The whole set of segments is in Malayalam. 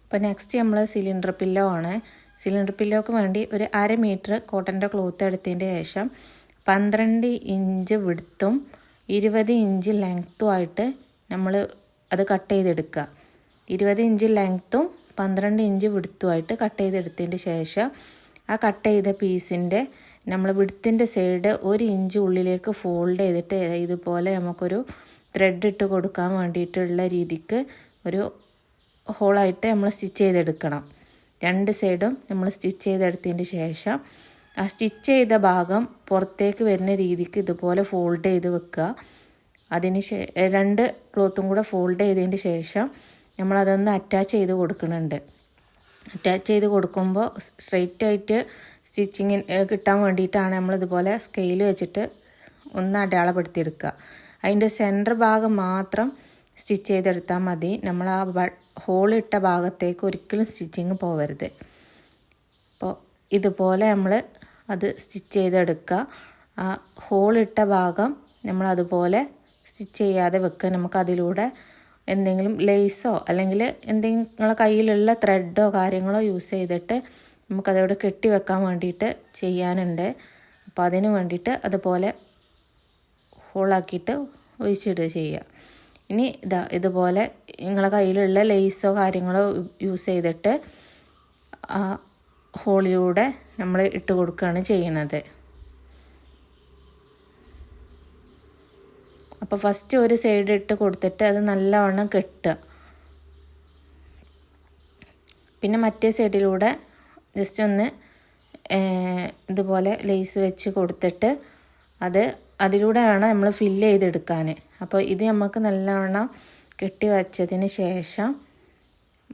അപ്പോൾ നെക്സ്റ്റ് നമ്മൾ സിലിണ്ടർ പില്ലോ ആണ്. സിലിണ്ടർ പില്ലോക്ക് വേണ്ടി ഒരു 1/2 മീറ്റർ കോട്ടൻ്റെ ക്ലോത്ത് എടുത്തതിൻ്റെ ശേഷം 12 ഇഞ്ച് വിഡ്ത്തും 20 ഇഞ്ച് ലെങ്ത്തും ആയിട്ട് നമ്മൾ അത് കട്ട് ചെയ്തെടുക്കുക. 20 ഇഞ്ച് ലെങ്ത്തും 12 ഇഞ്ച് വിഡ്ത്തുമായിട്ട് കട്ട് ചെയ്തെടുത്തതിൻ്റെ ശേഷം ആ കട്ട് ചെയ്ത പീസിൻ്റെ നമ്മൾ വിഡ്ത്തിൻ്റെ സൈഡ് 1 ഇഞ്ച് ഉള്ളിലേക്ക് ഫോൾഡ് ചെയ്തിട്ട് ഇതുപോലെ നമുക്കൊരു ത്രെഡ് ഇട്ട് കൊടുക്കാൻ വേണ്ടിയിട്ടുള്ള രീതിക്ക് ഒരു ഹോളായിട്ട് നമ്മൾ സ്റ്റിച്ച് ചെയ്തെടുക്കണം. 2 സൈഡും നമ്മൾ സ്റ്റിച്ച് ചെയ്തെടുത്തതിന് ശേഷം ആ സ്റ്റിച്ച് ചെയ്ത ഭാഗം പുറത്തേക്ക് വരുന്ന രീതിക്ക് ഇതുപോലെ ഫോൾഡ് ചെയ്ത് വെക്കുക. അതിന് 2 ക്ലോത്തും കൂടെ ഫോൾഡ് ചെയ്തതിന് ശേഷം നമ്മളതൊന്ന് അറ്റാച്ച് ചെയ്ത് കൊടുക്കുന്നുണ്ട്. അറ്റാച്ച് ചെയ്ത് കൊടുക്കുമ്പോൾ സ്ട്രെയിറ്റ് ആയിട്ട് സ്റ്റിച്ചിങ് കിട്ടാൻ വേണ്ടിയിട്ടാണ് നമ്മളിതുപോലെ സ്കെയിൽ വെച്ചിട്ട് ഒന്ന് അടയാളപ്പെടുത്തിയെടുക്കുക. അതിൻ്റെ സെൻറ്റർ ഭാഗം മാത്രം സ്റ്റിച്ച് ചെയ്തെടുത്താൽ മതി. നമ്മൾ ആ ഹോളിട്ട ഭാഗത്തേക്ക് ഒരിക്കലും സ്റ്റിച്ചിങ് പോകരുത്. അപ്പോൾ ഇതുപോലെ നമ്മൾ അത് സ്റ്റിച്ച് ചെയ്തെടുക്കുക. ആ ഹോളിട്ട ഭാഗം നമ്മളതുപോലെ സ്റ്റിച്ച് ചെയ്യാതെ വെക്കുക. നമുക്കതിലൂടെ എന്തെങ്കിലും ലേസോ അല്ലെങ്കിൽ എന്തെങ്കിലും നിങ്ങളെ കയ്യിലുള്ള ത്രെഡോ കാര്യങ്ങളോ യൂസ് ചെയ്തിട്ട് നമുക്കതവിടെ കെട്ടി വെക്കാൻ വേണ്ടിയിട്ട് ചെയ്യാനുണ്ട്. അപ്പോൾ അതിന് വേണ്ടിയിട്ട് അതുപോലെ ഹോളാക്കിയിട്ട് ഒഴിച്ചിടുക ചെയ്യുക. ഇനി ഇതുപോലെ നിങ്ങളെ കയ്യിലുള്ള ലേസോ കാര്യങ്ങളോ യൂസ് ചെയ്തിട്ട് ആ ഹോളിലൂടെ നമ്മൾ ഇട്ട് കൊടുക്കുകയാണ് ചെയ്യുന്നത്. അപ്പോൾ ഫസ്റ്റ് ഒരു സൈഡ് ഇട്ട് കൊടുത്തിട്ട് അത് നല്ലവണ്ണം കെട്ടുക. പിന്നെ മറ്റേ സൈഡിലൂടെ ജസ്റ്റ് ഒന്ന് ഇതുപോലെ ലേസ് വെച്ച് കൊടുത്തിട്ട് അതിലൂടെ വേണം നമ്മൾ ഫില്ല് ചെയ്തെടുക്കാൻ. അപ്പോൾ ഇത് നമുക്ക് നല്ലവണ്ണം കെട്ടി വച്ചതിന് ശേഷം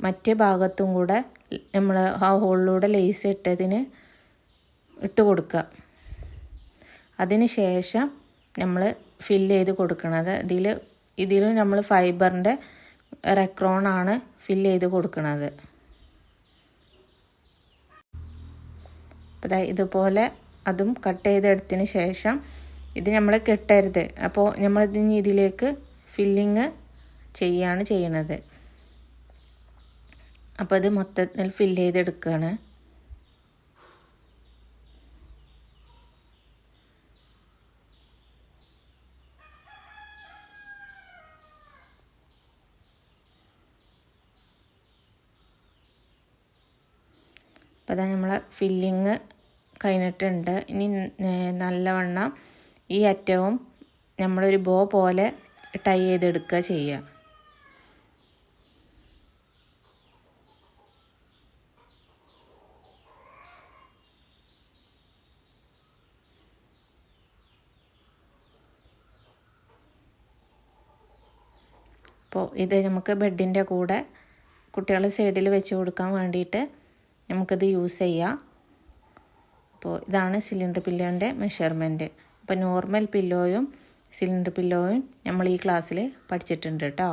മറ്റേ ഭാഗത്തും കൂടെ നമ്മൾ ആ ഹോളിലൂടെ ലേസ് ഇട്ട് കൊടുക്കുക. അതിന് ശേഷം നമ്മൾ ഫില്ല് ചെയ്ത് കൊടുക്കുന്നത് ഇതിൽ നമ്മൾ ഫൈബറിൻ്റെ റെക്രോണാണ് ഫില്ല് ചെയ്ത് കൊടുക്കുന്നത്. അപ്പോൾ ഇതുപോലെ അതും കട്ട് ചെയ്തെടുത്തതിന് ശേഷം ഇത് നമ്മൾ കെട്ടരുത്. അപ്പോൾ നമ്മളിതിന് ഇതിലേക്ക് ഫില്ലിങ് ചെയ്യാണ് ചെയ്യണത്. അപ്പോൾ അത് മൊത്തത്തിൽ ഫില്ല് ചെയ്തെടുക്കുകയാണ്. അപ്പോൾ അതാ നമ്മളെ ഫില്ലിങ് കഴിഞ്ഞിട്ടുണ്ട്. ഇനി നല്ലവണ്ണം ഈ അറ്റവും നമ്മളൊരു ബോ പോലെ ടൈ ചെയ്തെടുക്കുക ചെയ്യുക. അപ്പോൾ ഇത് നമുക്ക് ബെഡിൻ്റെ കൂടെ കുട്ടികളുടെ സൈഡിൽ വെച്ച് കൊടുക്കാൻ വേണ്ടിയിട്ട് നമുക്കിത് യൂസ് ചെയ്യാം. അപ്പോൾ ഇതാണ് സിലിണ്ടർ പില്ലോൻ്റെ മെഷർമെൻറ്റ്. അപ്പോൾ നോർമൽ പില്ലോയും സിലിണ്ടർ പില്ലോയും നമ്മൾ ഈ ക്ലാസ്സിൽ പഠിച്ചിട്ടുണ്ട് കേട്ടോ.